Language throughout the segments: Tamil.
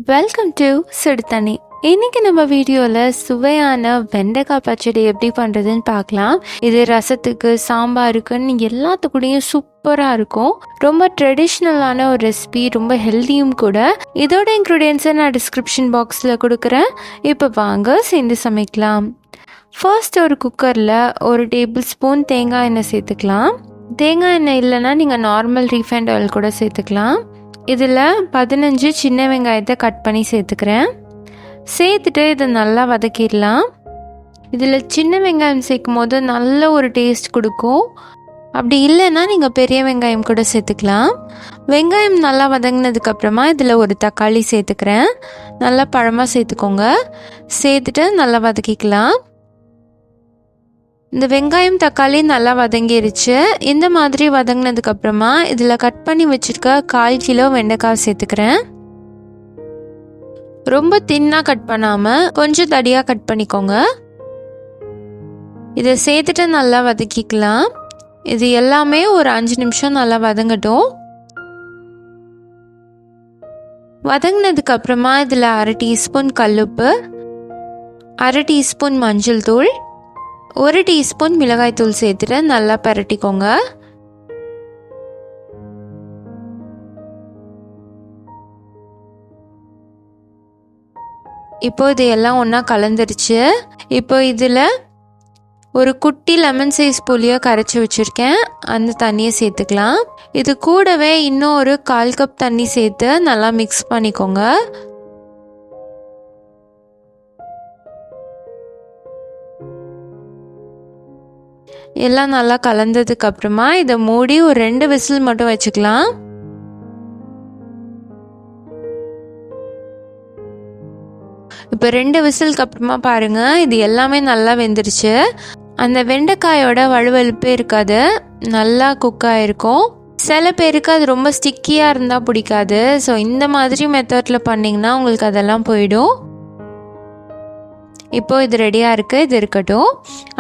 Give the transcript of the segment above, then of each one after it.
வெல்கம் டு சுடு தண்ணி. இன்னைக்கு நம்ம வீடியோவில் சுவையான வெண்டைக்காய் பச்சடி எப்படி பண்ணுறதுன்னு பார்க்கலாம். இது ரசத்துக்கு, சாம்பாருக்குன்னு எல்லாத்துக்கூடையும் சூப்பராக இருக்கும். ரொம்ப ட்ரெடிஷ்னலான ஒரு ரெசிபி, ரொம்ப ஹெல்த்தியும் கூட. இதோட இன்க்ரீடியன்ஸை நான் டிஸ்கிரிப்ஷன் பாக்ஸில் கொடுக்குறேன். இப்போ வாங்க சேர்ந்து சமைக்கலாம். ஃபர்ஸ்ட் ஒரு குக்கரில் 1 டேபிள் ஸ்பூன் தேங்காய் எண்ணெய் சேர்த்துக்கலாம். தேங்காய் எண்ணெய் இல்லைன்னா நீங்கள் நார்மல் ரீஃபைண்ட் ஆயில் கூட சேர்த்துக்கலாம். இதில் 15 சின்ன வெங்காயத்தை கட் பண்ணி சேர்த்துக்கிறேன். சேர்த்துட்டு இதை நல்லா வதக்கிடலாம். இதில் சின்ன வெங்காயம் சேர்க்கும் போது நல்ல ஒரு டேஸ்ட் கொடுக்கும். அப்படி இல்லைன்னா நீங்கள் பெரிய வெங்காயம் கூட சேர்த்துக்கலாம். வெங்காயம் நல்லா வதங்கினதுக்கப்புறமா இதில் ஒரு தக்காளி சேர்த்துக்கிறேன். நல்லா பழமாக சேர்த்துக்கோங்க. சேர்த்துட்டு நல்லா வதக்கிக்கலாம். இந்த வெங்காயம் தக்காளி நல்லா வதங்கிருச்சு. இந்த மாதிரி வதங்கினதுக்கப்புறமா இதில் கட் பண்ணி வச்சுருக்க 1/4 கிலோ வெண்டைக்காய் சேர்த்துக்கிறேன். ரொம்ப தின்னாக கட் பண்ணாமல் கொஞ்சம் தடியாக கட் பண்ணிக்கோங்க. இதை சேர்த்துட்டு நல்லா வதக்கிக்கலாம். இது எல்லாமே ஒரு 5 நிமிஷம் நல்லா வதங்கட்டும். வதங்கினதுக்கப்புறமா இதில் 1/2 டீஸ்பூன் கல்லுப்பு, 1/2 டீஸ்பூன் மஞ்சள் தூள், 1 டீஸ்பூன் மிளகாய்த்தூள் சேர்த்துட்டு நல்லா பரட்டிக்கோங்க. இப்போ இது எல்லாம் ஒன்றா கலந்துருச்சு. இப்போ இதில் ஒரு குட்டி லெமன் சைஸ் புளியை கரைச்சி வச்சுருக்கேன். அந்த தண்ணியை சேர்த்துக்கலாம். இது கூடவே இன்னும் ஒரு 1/4 கப் தண்ணி சேர்த்து நல்லா மிக்ஸ் பண்ணிக்கோங்க. எல்லாம் நல்லா கலந்ததுக்கு அப்புறமா இதை மூடி ஒரு 2 விசில் மட்டும் வச்சுக்கலாம். இப்போ 2 விசிலுக்கு அப்புறமா பாருங்க, இது எல்லாமே நல்லா வெந்துருச்சு. அந்த வெண்டைக்காயோட வழுவழுப்பே இருக்காது, நல்லா குக் ஆகிருக்கும். சில பேருக்கு அது ரொம்ப ஸ்டிக்கியாக இருந்தால் பிடிக்காது. ஸோ இந்த மாதிரி மெத்தடில் பண்ணிங்கன்னா உங்களுக்கு அதெல்லாம் போயிடும். இப்போது இது ரெடியாக இருக்குது. இது இருக்கட்டும்.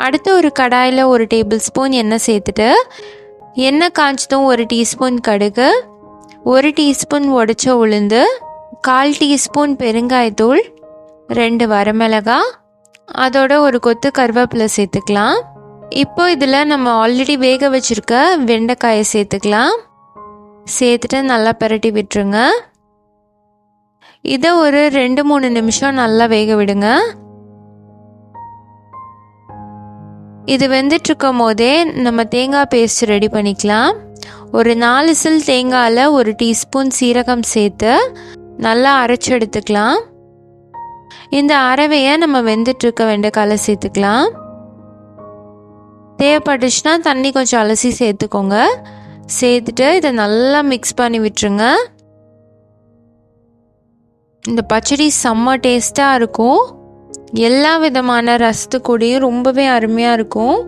அடுத்து ஒரு கடாயில் 1 டேபிள் ஸ்பூன் எண்ணெய் சேர்த்துட்டு, எண்ணெய் காய்ச்சதும் 1 டீஸ்பூன் கடுகு, 1 டீஸ்பூன் உடைச்ச உளுந்து, 1/4 டீஸ்பூன் பெருங்காயத்தூள், 2 வரமிளகாய், அதோட ஒரு கொத்து கருவேப்பிலை சேர்த்துக்கலாம். இப்போ இதில் நம்ம ஆல்ரெடி வேக வச்சுருக்க வெண்டைக்காயை சேர்த்துக்கலாம். சேர்த்துட்டு நல்லா பரட்டி விட்டுருங்க. இதை ஒரு 2-3 நிமிஷம் நல்லா வேக விடுங்க. இது வெந்துட்டுருக்கும் போதே நம்ம தேங்காய் பேஸ்ட் ரெடி பண்ணிக்கலாம். ஒரு 4 சில் தேங்காயில் 1 டீஸ்பூன் சீரகம் சேர்த்து நல்லா அரைச்சி எடுத்துக்கலாம். இந்த அரவையை நம்ம வெந்துட்டுருக்க வெண்டைக்காயில் சேர்த்துக்கலாம். தேவைப்பட்டுச்சுன்னா தண்ணி கொஞ்சம் அலசி சேர்த்துக்கோங்க. சேர்த்துட்டு இதை நல்லா மிக்ஸ் பண்ணி விட்டுருங்க. இந்த பச்சடி செம்ம டேஸ்ட்டாக இருக்கும். எல்லா விதமான ரசத்துக்கூடையும் ரொம்பவே அருமையாக இருக்கும்.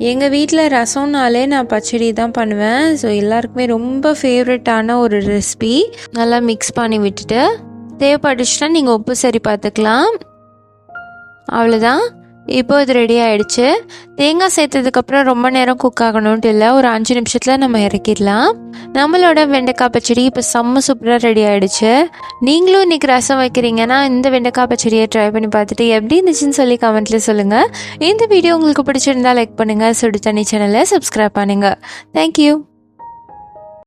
எங்கள் வீட்டில் ரசம்னாலே நான் பச்சடி தான் பண்ணுவேன். ஸோ எல்லாருக்குமே ரொம்ப ஃபேவரட்டான ஒரு ரெசிபி. நல்லா மிக்ஸ் பண்ணி விட்டுட்டு தேவைப்பட்டுச்சுன்னா நீங்கள் உப்பு சரி பார்த்துக்கலாம். அவ்வளோதான். இப்போ இது ரெடி ஆகிடுச்சு. தேங்காய் சேர்த்ததுக்கப்புறம் ரொம்ப நேரம் குக் ஆகணுன்ட்டு இல்லை, ஒரு 5 நிமிஷத்தில் நம்ம இறக்கிடலாம். நம்மளோட வெண்டைக்காய் பச்சடி இப்போ செம்ம சூப்பராக ரெடி ஆகிடுச்சு. நீங்களும் இன்றைக்கி ரசம் வைக்கிறீங்கன்னா இந்த வெண்டைக்காய் பச்சடியை ட்ரை பண்ணி பார்த்துட்டு எப்படி இருந்துச்சுன்னு சொல்லி கமெண்ட்டில் சொல்லுங்கள். இந்த வீடியோ உங்களுக்கு பிடிச்சிருந்தா லைக் பண்ணுங்கள். சுடு தண்ணி சேனலை சப்ஸ்கிரைப் பண்ணுங்கள். தேங்க்யூ.